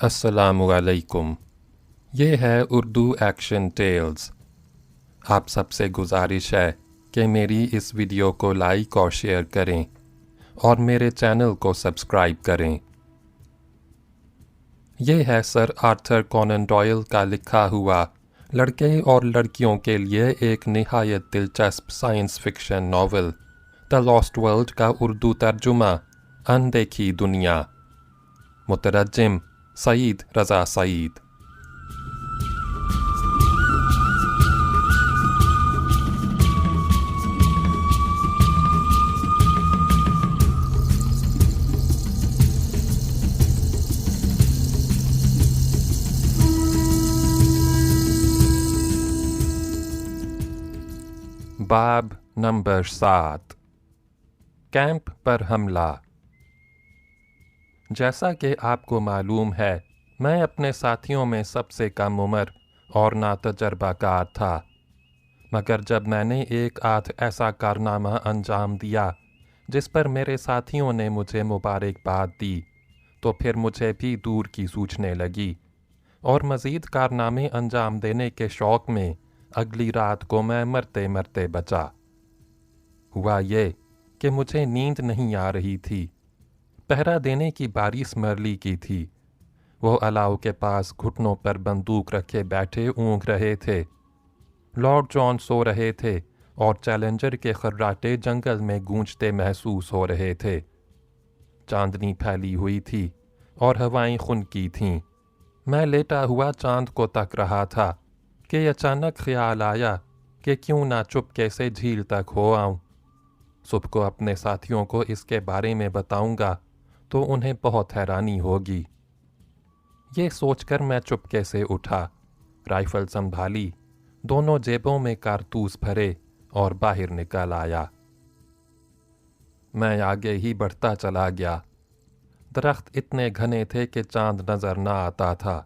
السلام علیکم۔ یہ ہے اردو ایکشن ٹیلز۔ آپ سب سے گزارش ہے کہ میری اس ویڈیو کو لائک اور شیئر کریں اور میرے چینل کو سبسکرائب کریں۔ یہ ہے سر آرتھر کونن ڈوئل کا لکھا ہوا لڑکے اور لڑکیوں کے لیے ایک نہایت دلچسپ science fiction novel the last world کا اردو ترجمہ اندیکھی دنیا۔ مترجم سعید رضا سعید۔ باب نمبر 7، کیمپ پر حملہ۔ جیسا کہ آپ کو معلوم ہے، میں اپنے ساتھیوں میں سب سے کم عمر اور ناتجربہ کار تھا، مگر جب میں نے ایک آدھ ایسا کارنامہ انجام دیا جس پر میرے ساتھیوں نے مجھے مبارکباد دی تو پھر مجھے بھی دور کی سوچنے لگی، اور مزید کارنامے انجام دینے کے شوق میں اگلی رات کو میں مرتے مرتے بچا۔ ہوا یہ کہ مجھے نیند نہیں آ رہی تھی۔ پہرا دینے کی باری سمرلی کی تھی۔ وہ الاؤ کے پاس گھٹنوں پر بندوق رکھے بیٹھے اونگ رہے تھے۔ لارڈ جان سو رہے تھے اور چیلنجر کے خراٹے جنگل میں گونجتے محسوس ہو رہے تھے۔ چاندنی پھیلی ہوئی تھی اور ہوائیں خنکی تھیں۔ میں لیٹا ہوا چاند کو تک رہا تھا کہ اچانک خیال آیا کہ کیوں نہ چپکے سے جھیل تک ہو آؤں۔ صبح کو اپنے ساتھیوں کو اس کے بارے میں بتاؤں گا تو انہیں بہت حیرانی ہوگی۔ یہ سوچ کر میں چپکے سے اٹھا، رائفل سنبھالی، دونوں جیبوں میں کارتوس بھرے اور باہر نکل آیا۔ میں آگے ہی بڑھتا چلا گیا۔ درخت اتنے گھنے تھے کہ چاند نظر نہ آتا تھا۔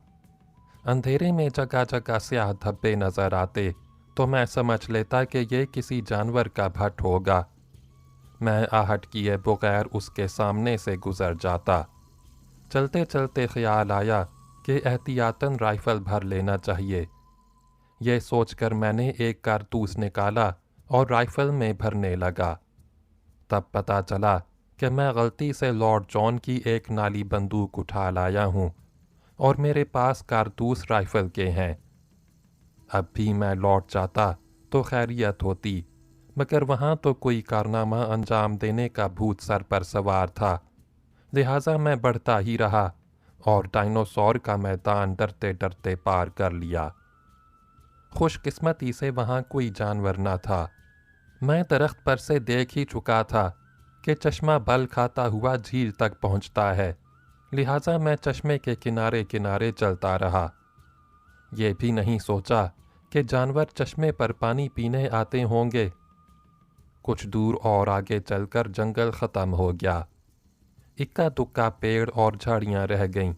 اندھیرے میں جگہ جگہ سیاہ دھبے نظر آتے تو میں سمجھ لیتا کہ یہ کسی جانور کا بھٹ ہوگا۔ میں آہٹ کیے بغیر اس کے سامنے سے گزر جاتا۔ چلتے چلتے خیال آیا کہ احتیاطاً رائفل بھر لینا چاہیے۔ یہ سوچ کر میں نے ایک کارتوس نکالا اور رائفل میں بھرنے لگا۔ تب پتہ چلا کہ میں غلطی سے لارڈ جان کی ایک نالی بندوق اٹھا لایا ہوں اور میرے پاس کارتوس رائفل کے ہیں۔ اب بھی میں لوٹ جاتا تو خیریت ہوتی، مگر وہاں تو کوئی کارنامہ انجام دینے کا بھوت سر پر سوار تھا، لہٰذا میں بڑھتا ہی رہا اور ڈائنوسور کا میدان ڈرتے ڈرتے پار کر لیا۔ خوش قسمتی سے وہاں کوئی جانور نہ تھا۔ میں درخت پر سے دیکھ ہی چکا تھا کہ چشمہ بل کھاتا ہوا جھیل تک پہنچتا ہے، لہٰذا میں چشمے کے کنارے کنارے چلتا رہا۔ یہ بھی نہیں سوچا کہ جانور چشمے پر پانی پینے آتے ہوں گے۔ کچھ دور اور آگے چل کر جنگل ختم ہو گیا۔ اکا دکا پیڑ اور جھاڑیاں رہ گئیں۔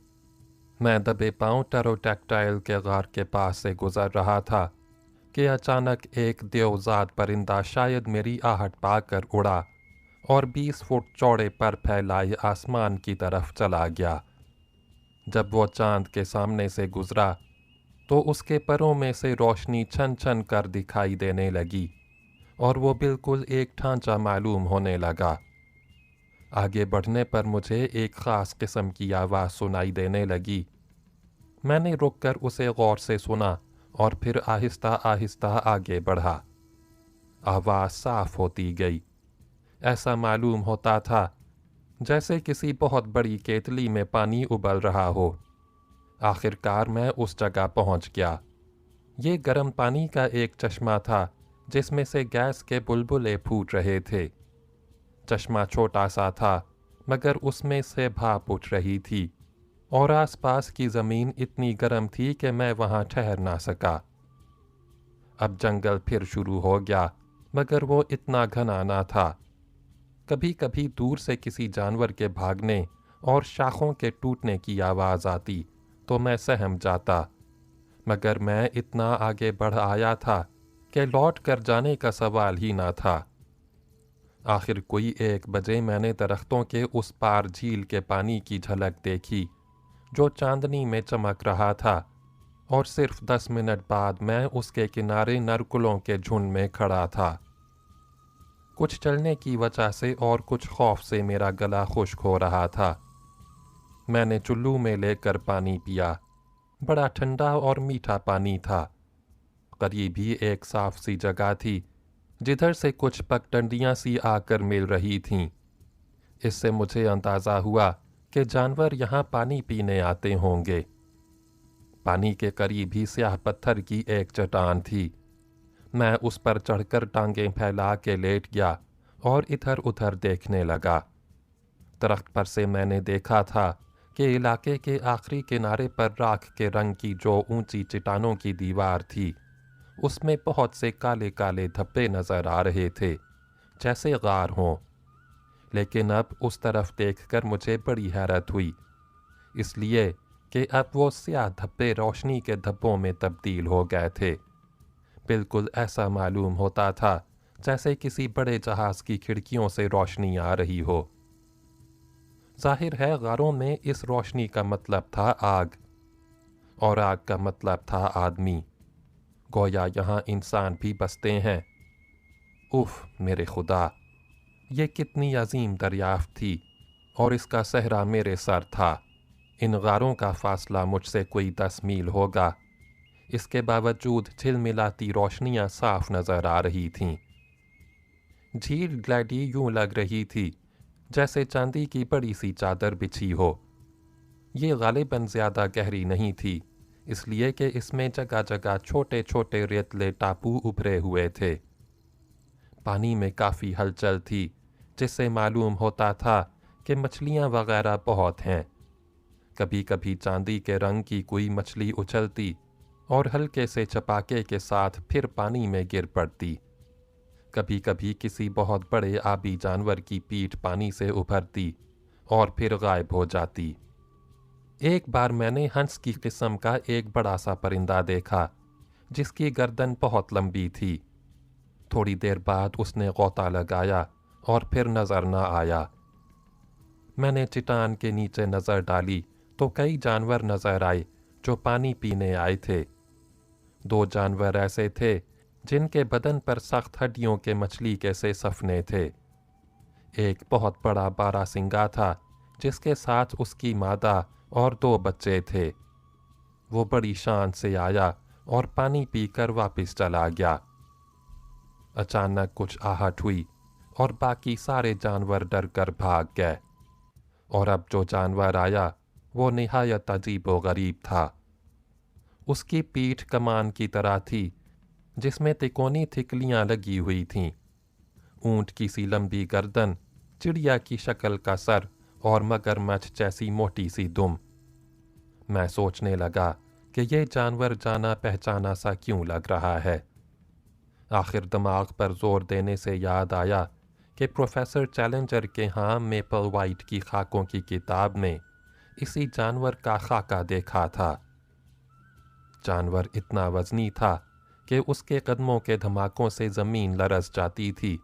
میں دبے پاؤں ٹیروڈیکٹائل کے غار کے پاس سے گزر رہا تھا کہ اچانک ایک دیوزاد پرندہ شاید میری آہٹ پا کر اڑا اور 20 فٹ چوڑے پر پھیلائے آسمان کی طرف چلا گیا۔ جب وہ چاند کے سامنے سے گزرا تو اس کے پروں میں سے روشنی چھن چھن کر دکھائی دینے لگی اور وہ بالکل ایک ڈھانچہ معلوم ہونے لگا۔ آگے بڑھنے پر مجھے ایک خاص قسم کی آواز سنائی دینے لگی۔ میں نے رک کر اسے غور سے سنا اور پھر آہستہ آہستہ آگے بڑھا۔ آواز صاف ہوتی گئی۔ ایسا معلوم ہوتا تھا جیسے کسی بہت بڑی کیتلی میں پانی ابل رہا ہو۔ آخر کار میں اس جگہ پہنچ گیا۔ یہ گرم پانی کا ایک چشمہ تھا جس میں سے گیس کے بلبلے پھوٹ رہے تھے۔ چشمہ چھوٹا سا تھا مگر اس میں سے بھاپ اٹھ رہی تھی، اور آس پاس کی زمین اتنی گرم تھی کہ میں وہاں ٹھہر نہ سکا۔ اب جنگل پھر شروع ہو گیا مگر وہ اتنا گھنا نہ تھا۔ کبھی کبھی دور سے کسی جانور کے بھاگنے اور شاخوں کے ٹوٹنے کی آواز آتی تو میں سہم جاتا، مگر میں اتنا آگے بڑھ آیا تھا کہ لوٹ کر جانے کا سوال ہی نہ تھا۔ آخر کوئی 1 بجے میں نے درختوں کے اس پار جھیل کے پانی کی جھلک دیکھی جو چاندنی میں چمک رہا تھا، اور صرف 10 منٹ بعد میں اس کے کنارے نرکلوں کے جھنڈ میں کھڑا تھا۔ کچھ چلنے کی وجہ سے اور کچھ خوف سے میرا گلا خشک ہو رہا تھا۔ میں نے چلو میں لے کر پانی پیا۔ بڑا ٹھنڈا اور میٹھا پانی تھا۔ قریب ہی ایک صاف سی جگہ تھی جدھر سے کچھ پگڈنڈیاں سی آ کر مل رہی تھیں۔ اس سے مجھے اندازہ ہوا کہ جانور یہاں پانی پینے آتے ہوں گے۔ پانی کے قریب ہی سیاہ پتھر کی ایک چٹان تھی۔ میں اس پر چڑھ کر ٹانگیں پھیلا کے لیٹ گیا اور ادھر ادھر دیکھنے لگا۔ درخت پر سے میں نے دیکھا تھا کہ علاقے کے آخری کنارے پر راکھ کے رنگ کی جو اونچی چٹانوں کی دیوار تھی، اس میں بہت سے کالے کالے دھبے نظر آ رہے تھے، جیسے غار ہوں۔ لیکن اب اس طرف دیکھ کر مجھے بڑی حیرت ہوئی، اس لیے کہ اب وہ سیاہ دھبے روشنی کے دھبوں میں تبدیل ہو گئے تھے۔ بالکل ایسا معلوم ہوتا تھا جیسے کسی بڑے جہاز کی کھڑکیوں سے روشنی آ رہی ہو۔ ظاہر ہے غاروں میں اس روشنی کا مطلب تھا آگ، اور آگ کا مطلب تھا آدمی۔ گویا یہاں انسان بھی بستے ہیں۔ اف میرے خدا، یہ کتنی عظیم دریافت تھی، اور اس کا صحرا میرے سر تھا۔ ان غاروں کا فاصلہ مجھ سے کوئی 10 میل ہوگا۔ اس کے باوجود جھلملاتی روشنیاں صاف نظر آ رہی تھیں۔ جھیل گلیڈی یوں لگ رہی تھی جیسے چاندی کی بڑی سی چادر بچھی ہو۔ یہ غالباً زیادہ گہری نہیں تھی، اس لیے کہ اس میں جگہ جگہ چھوٹے چھوٹے ریتلے ٹاپو ابھرے ہوئے تھے۔ پانی میں کافی ہلچل تھی، جس سے معلوم ہوتا تھا کہ مچھلیاں وغیرہ بہت ہیں۔ کبھی کبھی چاندی کے رنگ کی کوئی مچھلی اچھلتی اور ہلکے سے چپاکے کے ساتھ پھر پانی میں گر پڑتی۔ کبھی کبھی کسی بہت بڑے آبی جانور کی پیٹھ پانی سے ابھرتی اور پھر غائب ہو جاتی۔ ایک بار میں نے ہنس کی قسم کا ایک بڑا سا پرندہ دیکھا جس کی گردن بہت لمبی تھی۔ تھوڑی دیر بعد اس نے غوطہ لگایا اور پھر نظر نہ آیا۔ میں نے چٹان کے نیچے نظر ڈالی تو کئی جانور نظر آئے جو پانی پینے آئے تھے۔ 2 جانور ایسے تھے جن کے بدن پر سخت ہڈیوں کے مچھلی کے سے سفنے تھے۔ ایک بہت بڑا باراسنگا تھا جس کے ساتھ اس کی مادہ اور 2 بچے تھے۔ وہ بڑی شان سے آیا اور پانی پی کر واپس چلا گیا۔ اچانک کچھ آہٹ ہوئی اور باقی سارے جانور ڈر کر بھاگ گئے، اور اب جو جانور آیا وہ نہایت عجیب و غریب تھا۔ اس کی پیٹھ کمان کی طرح تھی جس میں تکونی تھکلیاں لگی ہوئی تھیں، اونٹ کی سی لمبی گردن، چڑیا کی شکل کا سر اور مگرمچھ جیسی موٹی سی دم۔ میں سوچنے لگا کہ یہ جانور جانا پہچانا سا کیوں لگ رہا ہے۔ آخر دماغ پر زور دینے سے یاد آیا کہ پروفیسر چیلنجر کے ہاں میپل وائٹ کی خاکوں کی کتاب میں اسی جانور کا خاکہ دیکھا تھا۔ جانور اتنا وزنی تھا کہ اس کے قدموں کے دھماکوں سے زمین لرز جاتی تھی،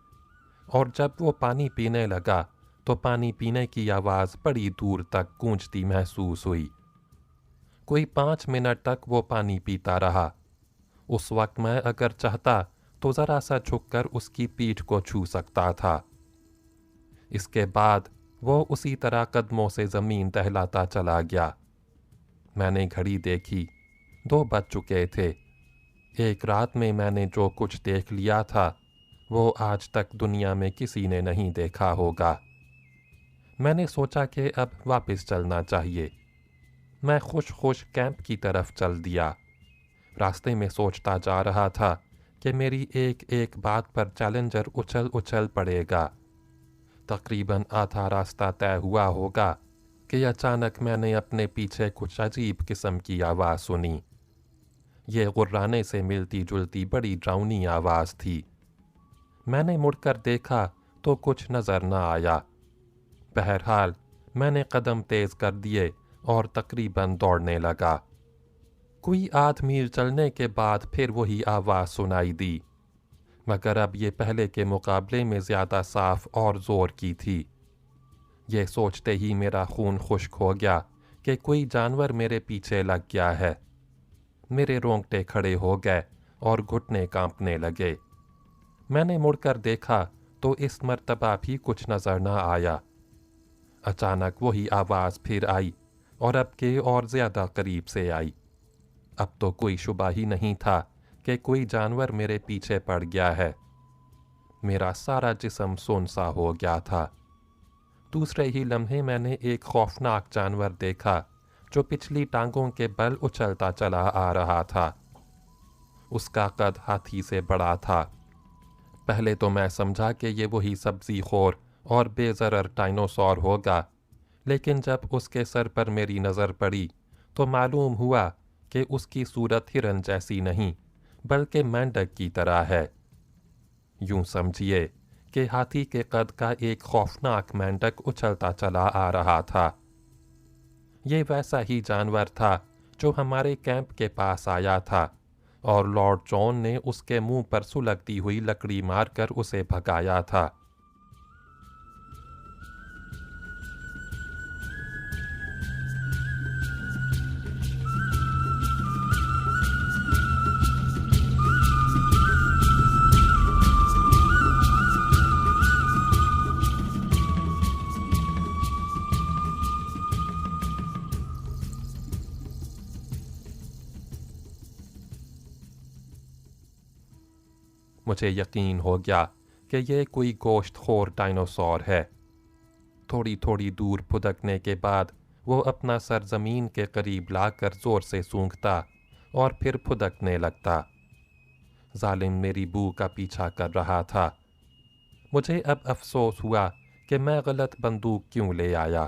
اور جب وہ پانی پینے لگا تو پانی پینے کی آواز بڑی دور تک گونجتی محسوس ہوئی۔ کوئی 5 منٹ تک وہ پانی پیتا رہا۔ اس وقت میں اگر چاہتا تو ذرا سا جھک کر اس کی پیٹھ کو چھو سکتا تھا۔ اس کے بعد وہ اسی طرح قدموں سے زمین دہلاتا چلا گیا۔ میں نے گھڑی دیکھی، 2 بج چکے تھے۔ ایک رات میں نے جو کچھ دیکھ لیا تھا وہ آج تک دنیا میں کسی نے نہیں دیکھا ہوگا۔ میں نے سوچا کہ اب واپس چلنا چاہیے۔ میں خوش کیمپ کی طرف چل دیا۔ راستے میں سوچتا جا رہا تھا کہ میری ایک ایک بات پر چیلنجر اچھل پڑے گا۔ تقریباً آدھا راستہ طے ہوا ہوگا کہ اچانک میں نے اپنے پیچھے کچھ عجیب قسم کی آواز سنی۔ یہ غرانے سے ملتی جلتی بڑی ڈراؤنی آواز تھی۔ میں نے مڑ کر دیکھا تو کچھ نظر نہ آیا۔ بہرحال میں نے قدم تیز کر دیے اور تقریباً دوڑنے لگا۔ کوئی آدھ میل چلنے کے بعد پھر وہی آواز سنائی دی، مگر اب یہ پہلے کے مقابلے میں زیادہ صاف اور زور کی تھی۔ یہ سوچتے ہی میرا خون خشک ہو گیا کہ کوئی جانور میرے پیچھے لگ گیا ہے۔ میرے رونگٹے کھڑے ہو گئے اور گھٹنے کانپنے لگے۔ میں نے مڑ کر دیکھا تو اس مرتبہ بھی کچھ نظر نہ آیا۔ اچانک وہی آواز پھر آئی اور اب کے اور زیادہ قریب سے آئی۔ اب تو کوئی شبہ ہی نہیں تھا کہ کوئی جانور میرے پیچھے پڑ گیا ہے۔ میرا سارا جسم سون سا ہو گیا تھا۔ دوسرے ہی لمحے میں نے ایک خوفناک جانور دیکھا جو پچھلی ٹانگوں کے بل اچھلتا چلا آ رہا تھا۔ اس کا قد ہاتھی سے بڑا تھا۔ پہلے تو میں سمجھا کہ یہ وہی سبزی خور اور بے ضرر ڈائنوسور ہوگا، لیکن جب اس کے سر پر میری نظر پڑی تو معلوم ہوا کہ اس کی صورت ہرن جیسی نہیں بلکہ مینڈک کی طرح ہے۔ یوں سمجھیے کہ ہاتھی کے قد کا ایک خوفناک مینڈک اچھلتا چلا آ رہا تھا۔ یہ ویسا ہی جانور تھا جو ہمارے کیمپ کے پاس آیا تھا اور لارڈ جان نے اس کے منہ پر سلگتی ہوئی لکڑی مار کر اسے بھگایا تھا۔ مجھے یقین ہو گیا کہ یہ کوئی گوشت خور ڈائنوسور ہے۔ تھوڑی تھوڑی دور پھدکنے کے بعد وہ اپنا سر زمین کے قریب لا کر زور سے سونگھتا اور پھر پھدکنے لگتا۔ ظالم میری بو کا پیچھا کر رہا تھا۔ مجھے اب افسوس ہوا کہ میں غلط بندوق کیوں لے آیا۔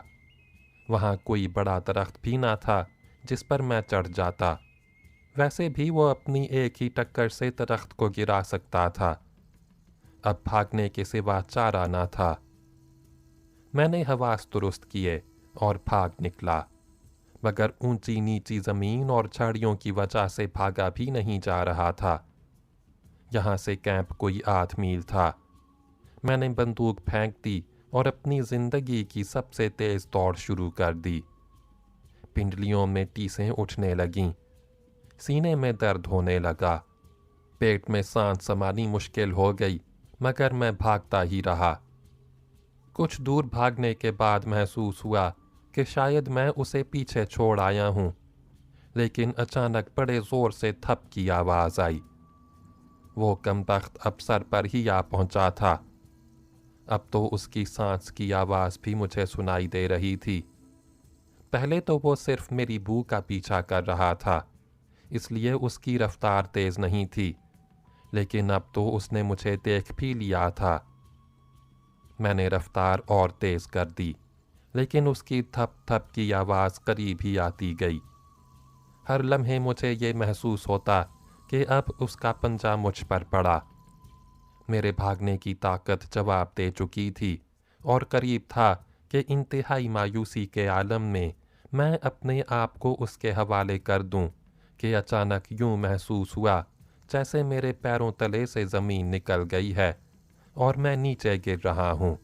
وہاں کوئی بڑا درخت بھی نہ تھا جس پر میں چڑھ جاتا۔ ویسے بھی وہ اپنی ایک ہی ٹکر سے درخت کو گرا سکتا تھا۔ اب بھاگنے کے سوا چارہ نہ تھا۔ میں نے حواس درست کیے اور بھاگ نکلا، مگر اونچی نیچی زمین اور جھاڑیوں کی وجہ سے بھاگا بھی نہیں جا رہا تھا۔ یہاں سے کیمپ کوئی 8 میل تھا۔ میں نے بندوق پھینک دی اور اپنی زندگی کی سب سے تیز دوڑ شروع کر دی۔ پنڈلیوں میں ٹیسیں اٹھنے لگیں، سینے میں درد ہونے لگا، پیٹ میں سانس سمانی مشکل ہو گئی، مگر میں بھاگتا ہی رہا۔ کچھ دور بھاگنے کے بعد محسوس ہوا کہ شاید میں اسے پیچھے چھوڑ آیا ہوں، لیکن اچانک بڑے زور سے تھپ کی آواز آئی۔ وہ کمبخت اب سر پر ہی آ پہنچا تھا۔ اب تو اس کی سانس کی آواز بھی مجھے سنائی دے رہی تھی۔ پہلے تو وہ صرف میری بو کا پیچھا کر رہا تھا، اس لیے اس کی رفتار تیز نہیں تھی، لیکن اب تو اس نے مجھے دیکھ بھی لیا تھا۔ میں نے رفتار اور تیز کر دی، لیکن اس کی تھپ تھپ کی آواز قریب ہی آتی گئی۔ ہر لمحے مجھے یہ محسوس ہوتا کہ اب اس کا پنجہ مجھ پر پڑا۔ میرے بھاگنے کی طاقت جواب دے چکی تھی اور قریب تھا کہ انتہائی مایوسی کے عالم میں اپنے آپ کو اس کے حوالے کر دوں کہ اچانک یوں محسوس ہوا جیسے میرے پیروں تلے سے زمین نکل گئی ہے اور میں نیچے گر رہا ہوں۔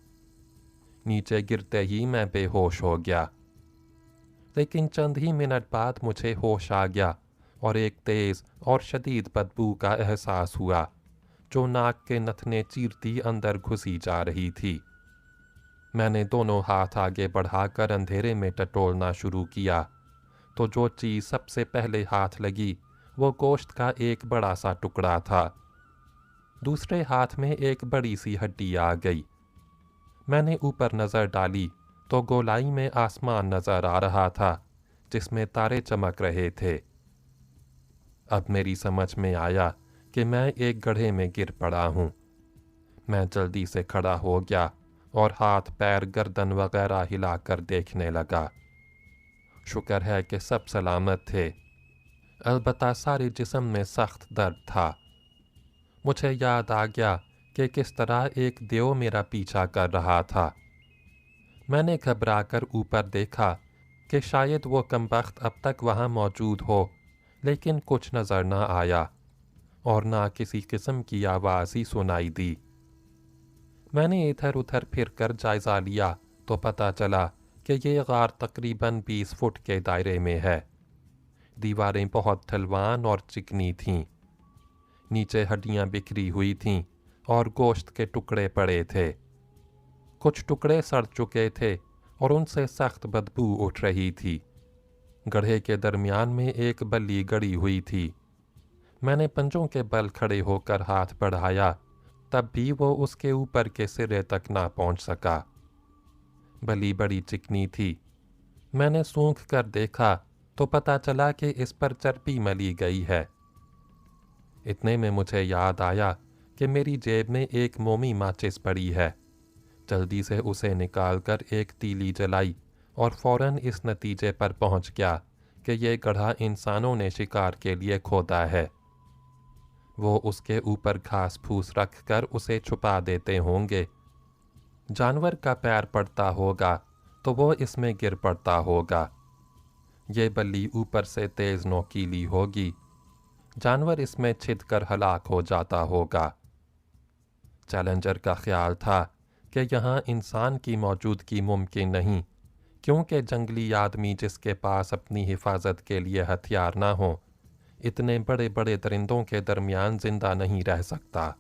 نیچے گرتے ہی میں بے ہوش ہو گیا، لیکن چند ہی منٹ بعد مجھے ہوش آ گیا اور ایک تیز اور شدید بدبو کا احساس ہوا جو ناک کے نتھنے چیرتی اندر گھسی جا رہی تھی۔ میں نے دونوں ہاتھ آگے بڑھا کر اندھیرے میں ٹٹولنا شروع کیا تو جو چیز سب سے پہلے ہاتھ لگی وہ گوشت کا ایک بڑا سا ٹکڑا تھا۔ دوسرے ہاتھ میں ایک بڑی سی ہڈی آ گئی۔ میں نے اوپر نظر ڈالی تو گولائی میں آسمان نظر آ رہا تھا جس میں تارے چمک رہے تھے۔ اب میری سمجھ میں آیا کہ میں ایک گڑھے میں گر پڑا ہوں۔ میں جلدی سے کھڑا ہو گیا اور ہاتھ پیر گردن وغیرہ ہلا کر دیکھنے لگا۔ شکر ہے کہ سب سلامت تھے، البتہ سارے جسم میں سخت درد تھا۔ مجھے یاد آ گیا کہ کس طرح ایک دیو میرا پیچھا کر رہا تھا۔ میں نے گھبرا کر اوپر دیکھا کہ شاید وہ کمبخت اب تک وہاں موجود ہو، لیکن کچھ نظر نہ آیا اور نہ کسی قسم کی آواز ہی سنائی دی۔ میں نے ادھر ادھر پھر کر جائزہ لیا تو پتہ چلا کہ یہ غار تقریباً 20 فٹ کے دائرے میں ہے۔ دیواریں بہت ڈھلوان اور چکنی تھیں۔ نیچے ہڈیاں بکھری ہوئی تھیں اور گوشت کے ٹکڑے پڑے تھے۔ کچھ ٹکڑے سڑ چکے تھے اور ان سے سخت بدبو اٹھ رہی تھی۔ گڑھے کے درمیان میں ایک بلی گڑی ہوئی تھی۔ میں نے پنجوں کے بل کھڑے ہو کر ہاتھ بڑھایا، تب بھی وہ اس کے اوپر کے سرے تک نہ پہنچ سکا۔ بلی بڑی چکنی تھی۔ میں نے سونکھ کر دیکھا تو پتہ چلا کہ اس پر چربی ملی گئی ہے۔ اتنے میں مجھے یاد آیا کہ میری جیب میں ایک مومی ماچس پڑی ہے۔ جلدی سے اسے نکال کر ایک تیلی جلائی اور فوراً اس نتیجے پر پہنچ گیا کہ یہ گڑھا انسانوں نے شکار کے لیے کھودا ہے۔ وہ اس کے اوپر گھاس پھوس رکھ کر اسے چھپا دیتے ہوں گے۔ جانور کا پیر پڑتا ہوگا تو وہ اس میں گر پڑتا ہوگا۔ یہ بلی اوپر سے تیز نوکیلی ہوگی۔ جانور اس میں چھد کر ہلاک ہو جاتا ہوگا۔ چیلنجر کا خیال تھا کہ یہاں انسان کی موجودگی ممکن نہیں، کیونکہ جنگلی آدمی جس کے پاس اپنی حفاظت کے لیے ہتھیار نہ ہوں، اتنے بڑے بڑے درندوں کے درمیان زندہ نہیں رہ سکتا۔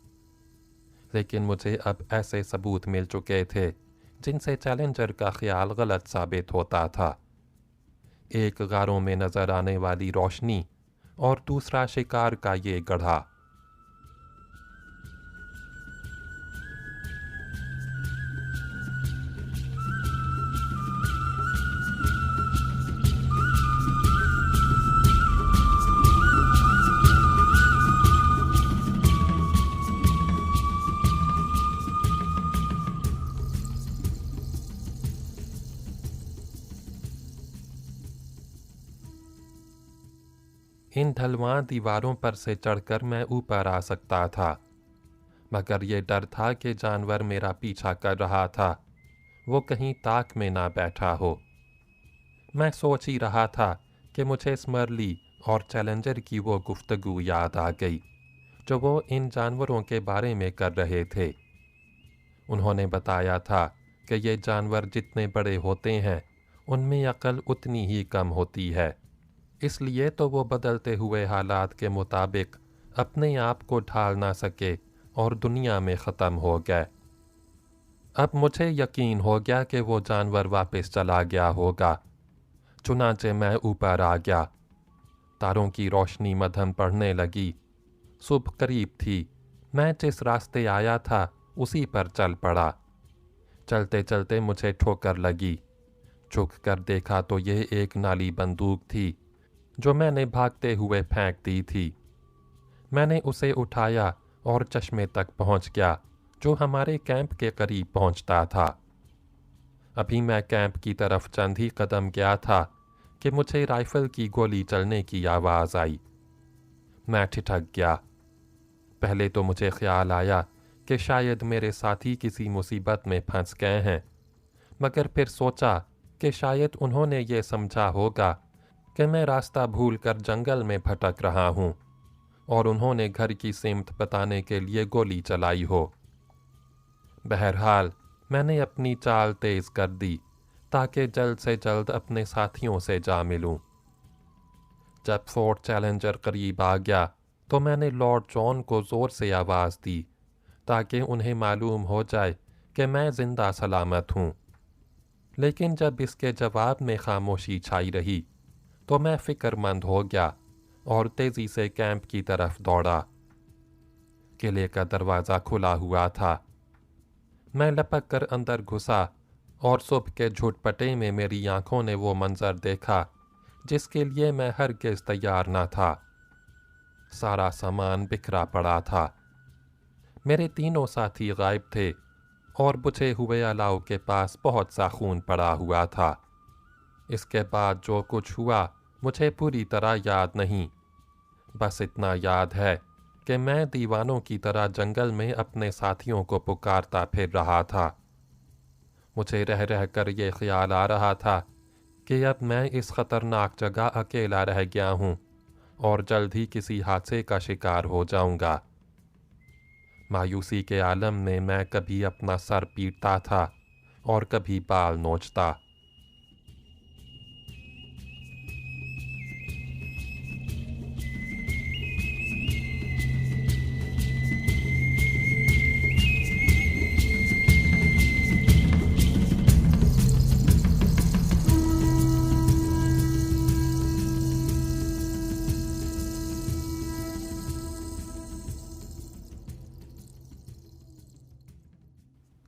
لیکن مجھے اب ایسے ثبوت مل چکے تھے جن سے چیلنجر کا خیال غلط ثابت ہوتا تھا۔ ایک غاروں میں نظر آنے والی روشنی اور دوسرا شکار کا یہ گڑھا۔ ان ڈھلواں دیواروں پر سے چڑھ کر میں اوپر آ سکتا تھا، مگر یہ ڈر تھا کہ جانور میرا پیچھا کر رہا تھا، وہ کہیں تاک میں نہ بیٹھا ہو۔ میں سوچ ہی رہا تھا کہ مجھے اسمرلی اور چیلنجر کی وہ گفتگو یاد آ گئی جو وہ ان جانوروں کے بارے میں کر رہے تھے۔ انہوں نے بتایا تھا کہ یہ جانور جتنے بڑے ہوتے ہیں ان میں عقل اتنی ہی کم ہوتی ہے، اس لیے تو وہ بدلتے ہوئے حالات کے مطابق اپنے آپ کو ڈھال نہ سکے اور دنیا میں ختم ہو گئے۔ اب مجھے یقین ہو گیا کہ وہ جانور واپس چلا گیا ہوگا، چنانچہ میں اوپر آ گیا۔ تاروں کی روشنی مدھم پڑنے لگی۔ صبح قریب تھی۔ میں جس راستے آیا تھا اسی پر چل پڑا۔ چلتے چلتے مجھے ٹھوکر لگی۔ جھک کر دیکھا تو یہ ایک نالی بندوق تھی جو میں نے بھاگتے ہوئے پھینک دی تھی۔ میں نے اسے اٹھایا اور چشمے تک پہنچ گیا جو ہمارے کیمپ کے قریب پہنچتا تھا۔ ابھی میں کیمپ کی طرف چند ہی قدم گیا تھا کہ مجھے رائفل کی گولی چلنے کی آواز آئی۔ میں ٹھٹک گیا۔ پہلے تو مجھے خیال آیا کہ شاید میرے ساتھی کسی مصیبت میں پھنس گئے ہیں، مگر پھر سوچا کہ شاید انہوں نے یہ سمجھا ہوگا کہ میں راستہ بھول کر جنگل میں بھٹک رہا ہوں اور انہوں نے گھر کی سمت بتانے کے لیے گولی چلائی ہو۔ بہرحال میں نے اپنی چال تیز کر دی تاکہ جلد سے جلد اپنے ساتھیوں سے جا ملوں۔ جب فورٹ چیلنجر قریب آ گیا تو میں نے لارڈ جان کو زور سے آواز دی تاکہ انہیں معلوم ہو جائے کہ میں زندہ سلامت ہوں، لیکن جب اس کے جواب میں خاموشی چھائی رہی تو میں فکر مند ہو گیا اور تیزی سے کیمپ کی طرف دوڑا۔ قلعے کا دروازہ کھلا ہوا تھا۔ میں لپک کر اندر گھسا اور صبح کے جھٹ پٹے میں میری آنکھوں نے وہ منظر دیکھا جس کے لیے میں ہرگز تیار نہ تھا۔ سارا سامان بکھرا پڑا تھا۔ میرے تینوں ساتھی غائب تھے اور بجھے ہوئے الاؤ کے پاس بہت سا خون پڑا ہوا تھا۔ اس کے بعد جو کچھ ہوا مجھے پوری طرح یاد نہیں، بس اتنا یاد ہے کہ میں دیوانوں کی طرح جنگل میں اپنے ساتھیوں کو پکارتا پھر رہا تھا۔ مجھے رہ رہ کر یہ خیال آ رہا تھا کہ اب میں اس خطرناک جگہ اکیلا رہ گیا ہوں اور جلد ہی کسی حادثے کا شکار ہو جاؤں گا۔ مایوسی کے عالم میں میں کبھی اپنا سر پیٹتا تھا اور کبھی بال نوچتا۔